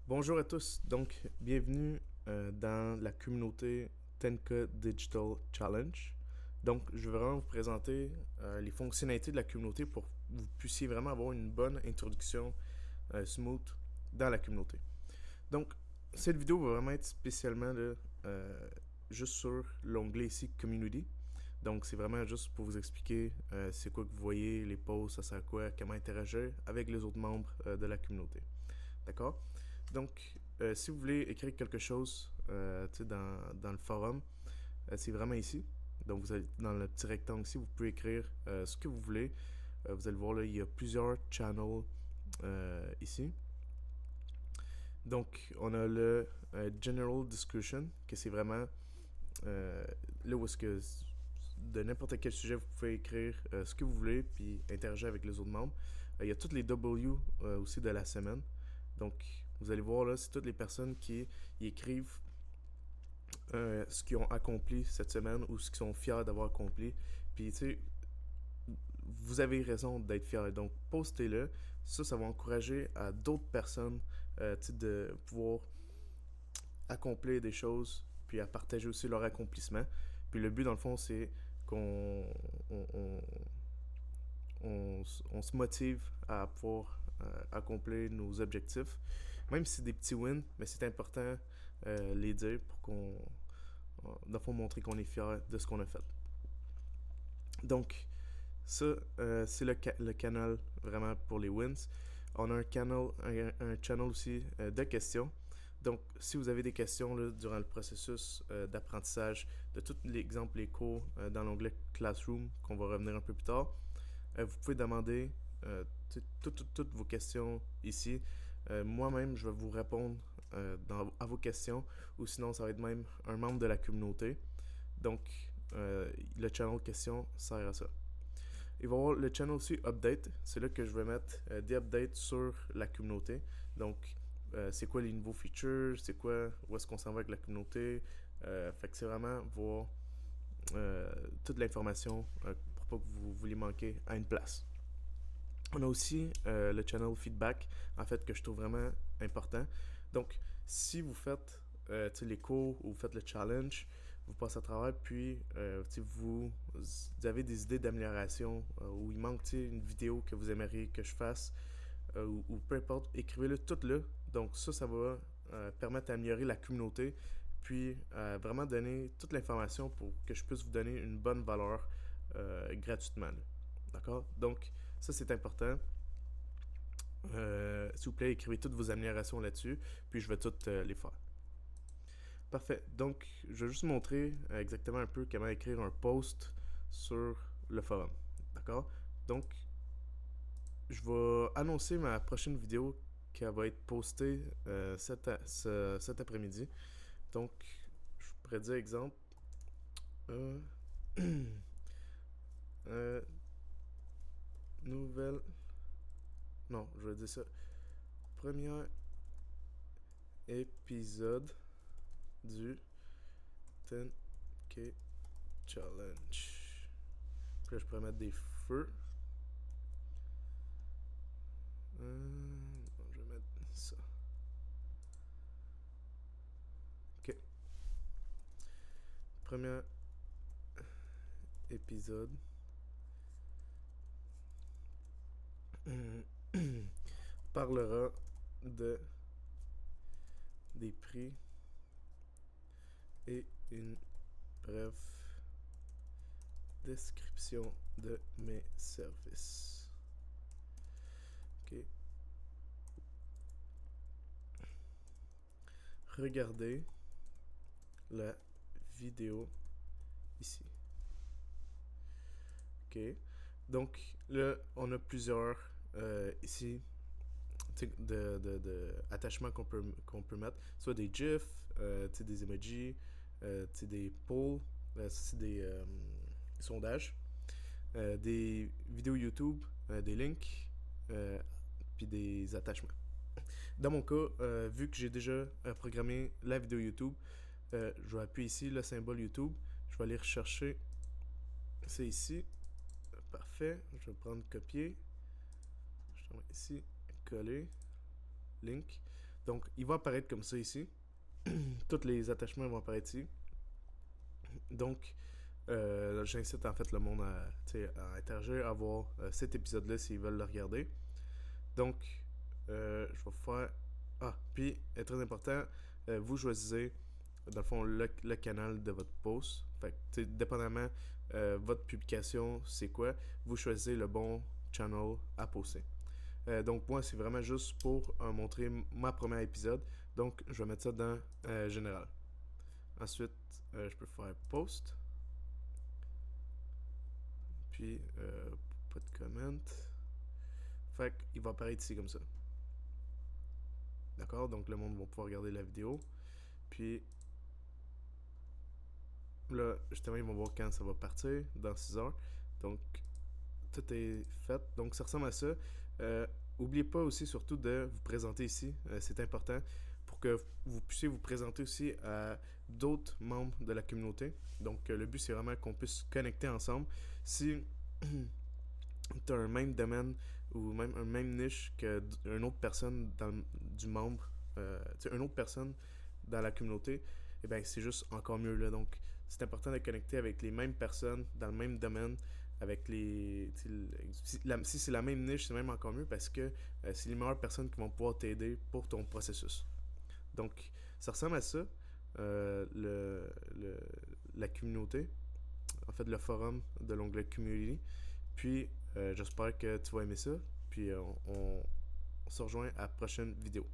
Bonjour à tous, donc bienvenue dans la communauté Tenka Digital Challenge. Donc je vais vraiment vous présenter les fonctionnalités de la communauté pour que vous puissiez vraiment avoir une bonne introduction smooth dans la communauté. Donc cette vidéo va vraiment être spécialement là, juste sur l'onglet ici Community. Donc c'est vraiment juste pour vous expliquer c'est quoi que vous voyez, les posts, ça sert à quoi, comment interagir avec les autres membres de la communauté. D'accord? Donc, si vous voulez écrire quelque chose dans le forum, c'est vraiment ici. Donc, vous allez dans le petit rectangle ici, vous pouvez écrire ce que vous voulez. Vous allez voir là, il y a plusieurs channels ici. Donc, on a le General Discussion, que c'est vraiment là où est-ce que de n'importe quel sujet, vous pouvez écrire ce que vous voulez, puis interagir avec les autres membres. Il y a toutes les W aussi de la semaine. Donc, vous allez voir là, c'est toutes les personnes qui écrivent ce qu'ils ont accompli cette semaine ou ce qu'ils sont fiers d'avoir accompli. Puis, tu sais, vous avez raison d'être fiers. Donc, postez-le. Ça va encourager à d'autres personnes de pouvoir accomplir des choses, puis à partager aussi leur accomplissement. Puis le but, dans le fond, c'est qu'on on se motive à pouvoir accomplir nos objectifs. Même si c'est des petits wins, mais c'est important les dire pour qu'on dans le fond, montrer qu'on est fier de ce qu'on a fait. Donc, ça, c'est le canal vraiment pour les wins. On a un channel aussi de questions. Donc, si vous avez des questions là, durant le processus d'apprentissage de tous les exemples, les cours dans l'onglet Classroom, qu'on va revenir un peu plus tard, vous pouvez demander toutes vos questions ici. Moi-même, je vais vous répondre à vos questions, ou sinon, ça va être même un membre de la communauté. Donc, le channel questions sert à ça. Il va y avoir le channel aussi Update. C'est là que je vais mettre des updates sur la communauté. Donc, c'est quoi les nouveaux features, c'est quoi, où est-ce qu'on s'en va avec la communauté. Fait que c'est vraiment voir toute l'information pour pas que vous vouliez manquer à une place. On a aussi le channel feedback, en fait, que je trouve vraiment important. Donc, si vous faites les cours ou vous faites le challenge, vous passez à travers, puis vous avez des idées d'amélioration ou il manque une vidéo que vous aimeriez que je fasse ou peu importe, écrivez-le tout là. Donc, ça va permettre d'améliorer la communauté, puis vraiment donner toute l'information pour que je puisse vous donner une bonne valeur gratuitement. Là. D'accord? Donc, ça, c'est important. S'il vous plaît, écrivez toutes vos améliorations là-dessus, puis je vais toutes les faire. Parfait. Donc, je vais juste montrer exactement un peu comment écrire un post sur le forum. D'accord? Donc, je vais annoncer ma prochaine vidéo qui va être postée cet après-midi. Donc, je pourrais dire exemple. Euh, euh, nouvelle. Non, je vais dire ça. Premier épisode du 10K Challenge. Puis là, je pourrais mettre des feux. Je vais mettre ça. Ok. Premier épisode. Parlera de des prix et une brève description de mes services. Ok. Regardez la vidéo ici. Ok. Donc là, on a plusieurs ici attachements qu'on peut mettre. Soit des GIFs, des emojis, des polls, c'est des sondages, des vidéos YouTube, des links, puis des attachements. Dans mon cas, vu que j'ai déjà programmé la vidéo YouTube, je vais appuyer ici le symbole YouTube. Je vais aller rechercher. C'est ici. Parfait. Je vais prendre copier. Je vais ici. Coller. Link. Donc, il va apparaître comme ça ici. Tous les attachements vont apparaître ici. Donc, j'incite en fait le monde à interagir, à voir cet épisode-là s'ils veulent le regarder. Donc, je vais faire... Ah, puis, très important, vous choisissez, dans le fond, le canal de votre post. Fait que, dépendamment votre publication, c'est quoi, vous choisissez le bon channel à poster. Donc, moi, c'est vraiment juste pour montrer ma première épisode. Donc, je vais mettre ça dans général. Ensuite, je peux faire post. Puis, pas de comment. Fait qu'il va apparaître ici comme ça. D'accord? Donc, le monde va pouvoir regarder la vidéo. Puis, là, justement, ils vont voir quand ça va partir, dans 6 heures. Donc, tout est fait. Donc, ça ressemble à ça. N'oubliez pas aussi, surtout, de vous présenter ici. C'est important pour que vous puissiez vous présenter aussi à d'autres membres de la communauté. Donc, le but, c'est vraiment qu'on puisse connecter ensemble. Si tu as un même domaine ou même un même niche qu'une autre personne du membre, une autre personne dans la communauté, eh bien, c'est juste encore mieux là. Donc, c'est important de connecter avec les mêmes personnes dans le même domaine, avec les. Si c'est la même niche, c'est même encore mieux parce que c'est les meilleures personnes qui vont pouvoir t'aider pour ton processus. Donc, ça ressemble à ça, la communauté, en fait, le forum de l'onglet Community. Puis, j'espère que tu vas aimer ça. Puis, on se rejoint à la prochaine vidéo.